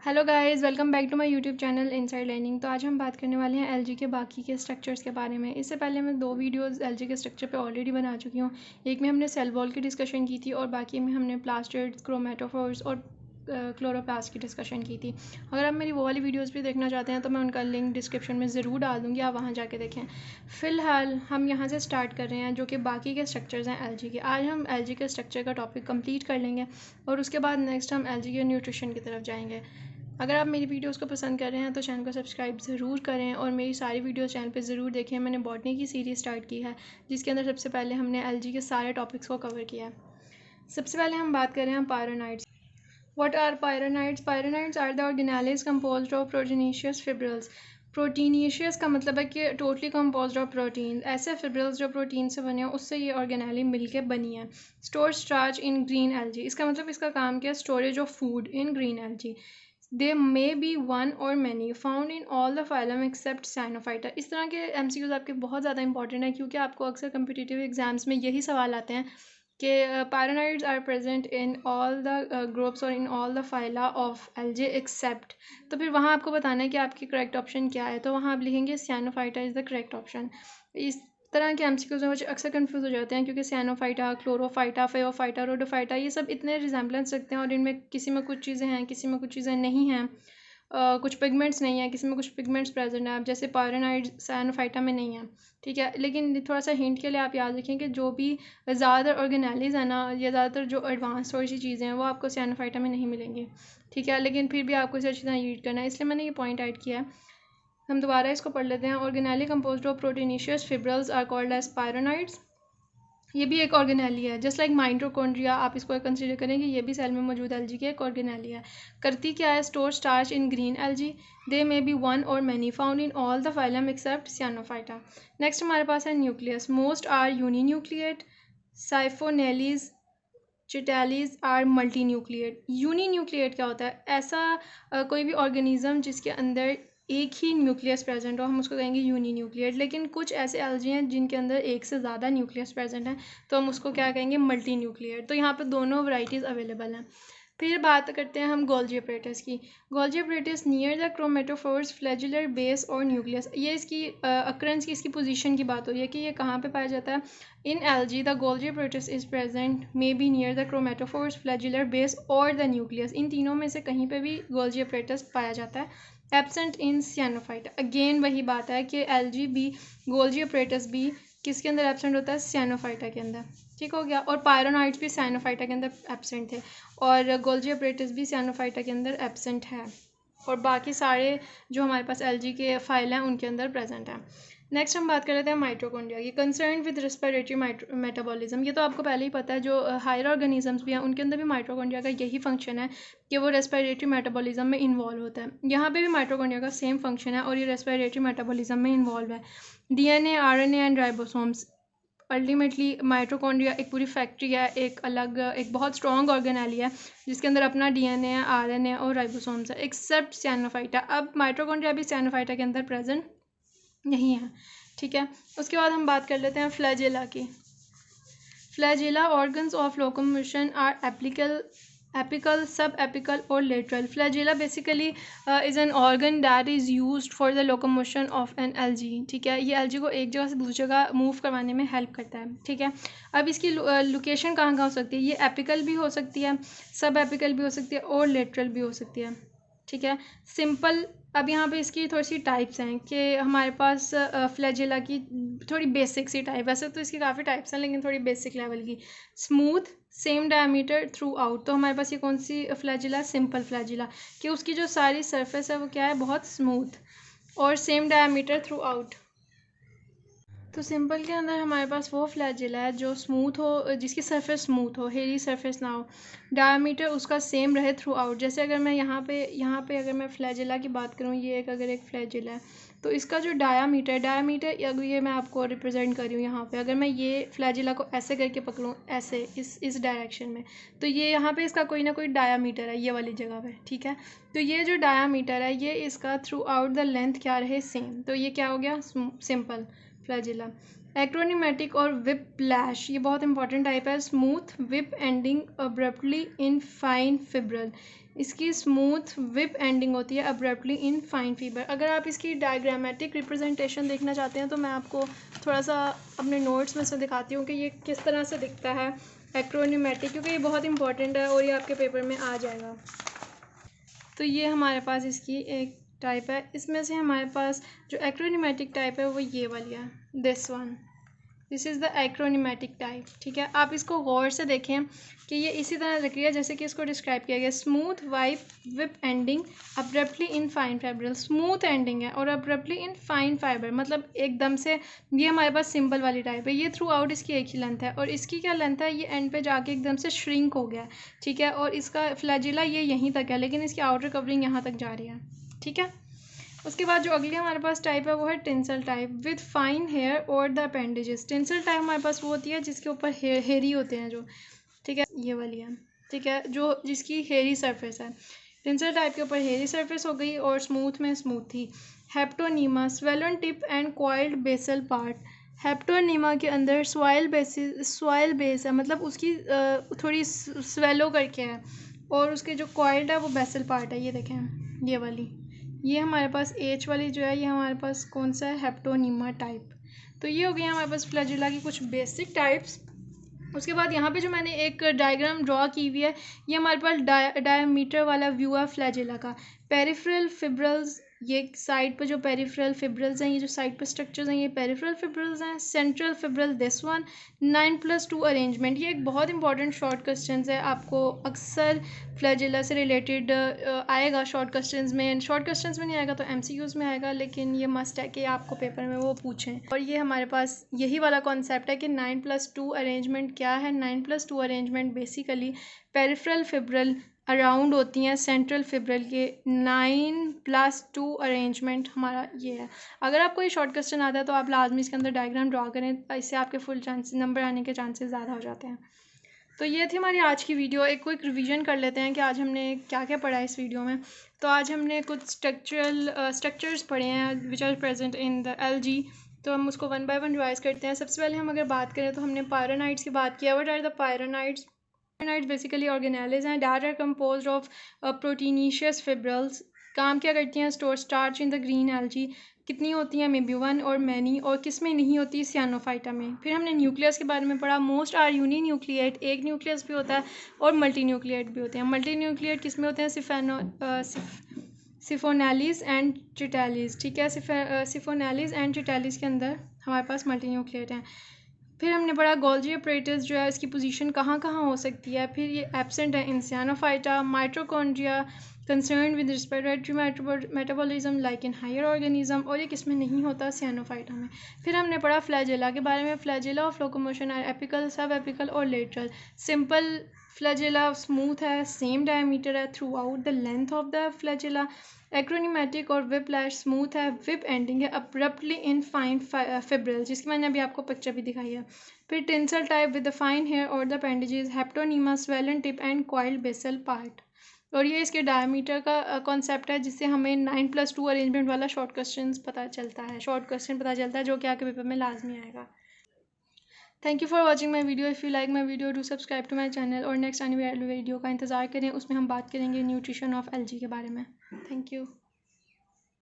Hello guys, welcome back to my YouTube channel Inside Learning. तो आज हम बात करने वाले हैं एलजी के बाकी के स्ट्रक्चर्स के बारे में। इससे पहले मैं दो वीडियोस एलजी के स्ट्रक्चर पे ऑलरेडी बना चुकी हूँ। एक में हमने सेल वॉल की डिस्कशन की थी और बाकी में हमने प्लास्टिड्स, क्रोमेटोफोर्स और क्लोरोप्लास्ट की डिस्कशन की थी। अगर आप मेरी वो वाली वीडियोज़ भी देखना चाहते हैं तो मैं उनका लिंक डिस्क्रिप्शन में ज़रूर डाल दूँगी, आप वहाँ जाके देखें। फ़िलहाल हम यहाँ से स्टार्ट कर रहे हैं जो कि बाकी के स्ट्रक्चर्स हैं एलजी के। आज हम एलजी के स्ट्रक्चर का टॉपिक कंप्लीट कर लेंगे और उसके बाद नेक्स्ट हम एलजी के न्यूट्रिशन की तरफ जाएंगे। अगर आप मेरी वीडियोस को पसंद कर रहे हैं तो चैनल को सब्सक्राइब ज़रूर करें और मेरी सारी वीडियोस चैनल पे ज़रूर देखें। मैंने बॉटनी की सीरीज़ स्टार्ट की है जिसके अंदर सबसे पहले हमने एलजी के सारे टॉपिक्स को कवर किया है। सबसे पहले हम बात कर रहे हैं pyrenoids. What are pyrenoids? Pyrenoids are the organelles composed of proteinaceous fibrils. Proteinaceous का मतलब है कि टोटली कंपोज्ड ऑफ प्रोटीन। ऐसे फिब्रिल्स जो प्रोटीन से बने हैं उससे ये ऑर्गेनेली मिलके बनी है। Store starch in green algae, इसका मतलब इसका काम क्या है? Storage of food in green algae. They may be one और many found in all the phylum except Cyanophyta. इस तरह के एमसीक्यूज आपके बहुत ज़्यादा इंपॉर्टेंट है क्योंकि आपको अक्सर कम्पिटिटिव एग्जाम्स में यही सवाल आते हैं कि pyrenoids are present in all the groups और in all the phyla of algae except. तो फिर वहाँ आपको बताना है कि आपकी करेक्ट ऑप्शन क्या है, तो वहाँ आप लिखेंगे साइनोफाइटा इज़ द करेक्ट ऑप्शन। इस तरह के एमसीक्यूज में बच्चे अक्सर कंफ्यूज हो जाते हैं क्योंकि साइनोफाइटा, क्लोरोफाइटा, फेओफाइटा, रोडोफाइटा ये सब इतने रिजेम्बलेंस रखते हैं और इनमें किसी में कुछ चीज़ें हैं, किसी में कुछ चीज़ें नहीं हैं। कुछ पिगमेंट्स नहीं है, किसी में कुछ पिगमेंट्स प्रेजेंट है। अब जैसे पायरोनाइड साइनोफाइटा में नहीं है, ठीक है। लेकिन थोड़ा सा हिंट के लिए आप याद रखें कि जो भी ज़्यादातर ऑर्गेनेलीज है ना या ज़्यादातर जो एडवांस थोड़ी सी चीज़ें हैं वो आपको साइनोफाइटा में नहीं मिलेंगी, ठीक है। लेकिन फिर भी आपको इसे अच्छी तरह रीड करना है, इसलिए मैंने ये पॉइंट ऐड किया है। हम दोबारा इसको पढ़ लेते हैं। Organelle composed of proteinaceous fibrils are called as pyrenoids. ये भी एक ऑर्गेनेली है, जस्ट लाइक माइटोकॉन्ड्रिया। आप इसको कंसीडर करें कि ये भी सेल में मौजूद एल्जी की एक ऑर्गेनेली है। करती क्या है? Store starch in green algae. They may be one और many found in all the phylum except Cyanophyta. Next हमारे पास है nucleus. Most are uninucleate. Siphonales, Chitales are multi nucleate. Uninucleate क्या होता है? ऐसा कोई भी ऑर्गेनिज्म जिसके अंदर एक ही न्यूक्लियस प्रेजेंट हो, हम उसको कहेंगे यूनिन्यूक्लिएट। लेकिन कुछ ऐसे एल्जी हैं जिनके अंदर एक से ज़्यादा न्यूक्लियस प्रेजेंट है, तो हम उसको क्या कहेंगे? Multi nucleate. तो यहाँ पे दोनों वैरायटीज़ अवेलेबल हैं। फिर बात करते हैं हम गोल्जी अपरेटस की। Golgi apparatus near the chromatophores, flagellar base और न्यूक्लियस। ये इसकी अक्रेंस की, इसकी पोजीशन की बात हो रही है कि ये कहाँ पे पाया जाता है। In algae the Golgi apparatus is present may be near the chromatophores, flagellar base और द न्यूक्लियस। इन तीनों में से कहीं पे भी गोल्जी अपरेटस पाया जाता है। Absent in साइनोफाइटा। अगेन वही बात है कि एल्जी भी, गोल्जी अपरेटस भी किसके अंदर एब्सेंट होता है? साइनोफाइटा के अंदर, ठीक हो गया। और पायरोनाइड्स भी साइनोफाइटा के अंदर एब्सेंट थे और गोल्जी अपरेटस भी साइनोफाइटा के अंदर एब्सेंट है और बाकी सारे जो हमारे पास एलजी के फाइल हैं उनके अंदर प्रेजेंट है। नेक्स्ट हम बात कर लेते हैं माइटोकॉन्ड्रिया की। Concern with respiratory metabolism. ये तो आपको पहले ही पता है, जो हायर ऑर्गेनिजम्स भी हैं उनके अंदर भी माइटोकॉन्ड्रिया का यही फंक्शन है कि वो रेस्पिरेटरी मेटाबॉलिज्म में इन्वॉल्व होता है। यहाँ पे भी माइटोकॉन्ड्रिया का सेम फंक्शन है और ये रेस्पिरेटरी मेटाबॉलिज्म में इन्वॉल्व है। DNA, RNA and ribosomes. Ultimately mitochondria एक पूरी फैक्ट्री है, एक अलग, एक बहुत स्ट्रॉन्ग ऑर्गेनेली है जिसके अंदर अपना डीएनए है, आरएनए और राइबोसोम्स है, एक्सेप्ट साइनोफाइटा। अब माइटोकॉन्ड्रिया भी साइनोफाइटा के अंदर प्रेजेंट नहीं है, ठीक है। उसके बाद हम बात कर लेते हैं फ्लैजेला की। Flagella organs of locomotion are apical, सब एपिकल और lateral. Flagella basically is an organ that is used for the locomotion of an algae, ठीक है। ये एल्जी को एक जगह से दूसरी जगह मूव करवाने में हेल्प करता है, ठीक है। अब इसकी लोकेशन कहाँ कहाँ हो सकती है? ये एपिकल भी हो सकती है, सब एपिकल भी हो सकती है और लेटरल भी हो सकती है, ठीक है। सिंपल। अब यहाँ पे इसकी थोड़ी सी टाइप्स हैं कि हमारे पास फ्लैजेला की थोड़ी बेसिक सी टाइप, वैसे तो इसकी काफ़ी टाइप्स हैं लेकिन थोड़ी बेसिक लेवल की। Smooth, same diameter through out. तो हमारे पास ये कौन सी फ्लैजेला? सिंपल फ्लैजेला, कि उसकी जो सारी सरफेस है वो क्या है? बहुत स्मूथ और सेम डायमीटर थ्रू आउट। तो सिंपल के अंदर हमारे पास वो फ्लैजेला है जो स्मूथ हो, जिसकी सरफेस स्मूथ हो, हेरी सरफेस ना हो, डायमीटर उसका सेम रहे थ्रू आउट। जैसे अगर मैं यहाँ पे अगर मैं फ्लैजेला की बात करूँ, ये एक अगर एक फ्लैजेला है तो इसका जो डायमीटर अगर ये मैं आपको रिप्रेजेंट कर रही हूँ यहाँ पे, अगर मैं ये फ्लैजेला को ऐसे करके पकड़ूँ, ऐसे इस डायरेक्शन में, तो ये यहाँ पे इसका कोई ना कोई डायामीटर है ये वाली जगह पे, ठीक है। तो ये जो डायामीटर है ये इसका थ्रू आउट द लेंथ क्या रहे? सेम। तो ये क्या हो गया? Simple flagella. एक्रोनिमेटिक और विप प्लैश, ये बहुत इंपॉर्टेंट टाइप है। Smooth, whip ending abruptly in fine fibril. इसकी स्मूथ विप एंडिंग होती है अब्रप्टली इन फाइन फाइबर। अगर आप इसकी डायग्रामेटिक रिप्रेजेंटेशन देखना चाहते हैं तो मैं आपको थोड़ा सा अपने नोट्स में से दिखाती हूँ कि ये किस तरह से दिखता है एक्रोनिमेटिक, क्योंकि ये बहुत इंपॉर्टेंट है और ये आपके पेपर में आ जाएगा। तो ये हमारे पास इसकी एक टाइप है। इसमें से हमारे पास जो एक्रोनिमेटिक टाइप है वो ये वाली है, this one, this is the acronematic type. ठीक है, आप इसको गौर से देखें कि ये इसी तरह दिख रही है जैसे कि इसको डिस्क्राइब किया गया, smooth wipe whip ending abruptly in fine fibre. Smooth ending है और अब्रप्टली इन फाइन फाइबर, मतलब एकदम से। ये हमारे पास सिंपल वाली टाइप है। ये थ्रू आउट इसकी एक ही लेंथ है और इसकी क्या लेंथ है, ये एंड पे जाके एकदम से श्रिंक हो गया है। ठीक है, और इसका फ्लैजिला ये यहीं तक है, लेकिन इसकी आउटर कवरिंग यहाँ तक जा रही है। ठीक है, उसके बाद जो अगली हमारे पास टाइप है वो है tinsel type with fine hair और द अपेंडेजेस। टेंसल टाइप हमारे पास वो होती है जिसके ऊपर हेयरी होते हैं जो, ठीक है, ये वाली है। ठीक है, जो जिसकी हेयरी सरफेस है। टेंसल टाइप के ऊपर हेयरी सरफेस हो गई और स्मूथ में स्मूथ थी। Haptonema swollen tip and coiled basal part. Haptonema के अंदर सॉइल बेस है, मतलब उसकी थोड़ी स्वेलो करके है, और उसके जो क्वाइल्ड है वो बेसल पार्ट है। ये देखें ये वाली, ये हमारे पास एच वाली जो है ये हमारे पास कौन सा है, हेप्टोनीमा टाइप। तो ये हो गया हमारे पास फ्लैजिला की कुछ बेसिक टाइप्स। उसके बाद यहाँ पे जो मैंने एक डायग्राम ड्रॉ की हुई है, ये हमारे पास डायमीटर वाला व्यू है फ्लैजिला का। पेरिफेरल फिब्रल्स, ये साइड पे जो पेरिफेरल फिब्रल्स हैं, ये जो साइड पे स्ट्रक्चर्स हैं ये पेरिफेरल फिब्रल्स हैं। Central fibril this one. 9+2 arrangement, ये एक बहुत इंपॉर्टेंट शॉर्ट क्वेश्चन है, आपको अक्सर फ्लैजिला से रिलेटेड आएगा शॉर्ट क्वेश्चंस में। शॉर्ट क्वेश्चंस में नहीं आएगा तो एमसीक्यूज में आएगा, लेकिन ये मस्ट है कि आपको पेपर में वो पूछें। और ये हमारे पास यही वाला कॉन्सेप्ट है कि 9+2 अरेंजमेंट क्या है। 9+2 अरेंजमेंट बेसिकली पेरिफेरल फिब्रल अराउंड होती हैं सेंट्रल फिब्रल के। 9+2 अरेंजमेंट हमारा ये है। अगर आपको ये शॉर्ट क्वेश्चन आता है तो आप लाजमी इसके अंदर डायग्राम ड्रॉ करें, इससे आपके फुल चांस नंबर आने के चांसेस ज़्यादा हो जाते हैं। तो ये थी हमारी आज की वीडियो। एक क्विक रिवीजन कर लेते हैं कि आज हमने क्या क्या पढ़ा है इस वीडियो में। तो आज हमने कुछ स्ट्रक्चर्स पढ़े हैं which are present in the algae. तो हम उसको वन बाय वन रिवाइज करते हैं। सबसे पहले हम अगर बात करें तो हमने पायरोनाइट्स की बात किया। What are the pyrenoids? Pyrenoids basically organelles हैं that are composed of proteinaceous fibrils. काम क्या करती हैं? Store starch in the green algae. कितनी होती हैं? मे बी 1 और मैनी। और किस में नहीं होती? सियानोफाइटा में। फिर हमने न्यूक्लियस के बारे में पढ़ा। मोस्ट आर यूनी न्यूक्लिएट, एक न्यूक्लियस भी होता है, और मल्टी न्यूक्लिएट भी होते हैं। मल्टी न्यूक्लिएट किस में होते हैं? सिफोनेलिस एंड चिटैलिस। ठीक है, सिफोनेलिस एंड चिटैलिस के अंदर हमारे पास मल्टी न्यूक्लिएट हैं। फिर हमने पढ़ा गोल्जी अपरेटस जो है इसकी पोजीशन कहाँ कहाँ हो सकती है। फिर ये एब्सेंट है in Cyanophyta. Mitochondria concern with respiratory metabolism like in higher organism, और ये किसमें नहीं होता? सियानोफाइटा में। फिर हमने पढ़ा फ्लैजिला के बारे में। Flagella of locomotion are apical, सब एपिकल और लेटरल। सिंपल फ्लैजिला स्मूथ है, सेम डायमीटर है throughout the length of the flagella. Acronematic और विपलैश स्मूथ है, विप एंडिंग है अब्रप्टली इन फाइन फिब्रल, जिसकी मैंने अभी आपको पिक्चर भी दिखाई है। फिर tinsel type with the fine hair और the appendages, haptonema swollen tip and coiled basal part. और ये इसके डायमीटर का कॉन्सेप्ट है, जिससे हमें 9+2 अरेंजमेंट वाला शॉर्ट क्वेश्चन पता चलता है, जो कि आपके पेपर में लाजमी आएगा। Thank you for watching my video. If you like my video do subscribe to my channel, और नेक्स्ट आने वाली वीडियो का इंतज़ार करें, उसमें हम बात करेंगे न्यूट्रिशन ऑफ एलजी के बारे में। Thank you.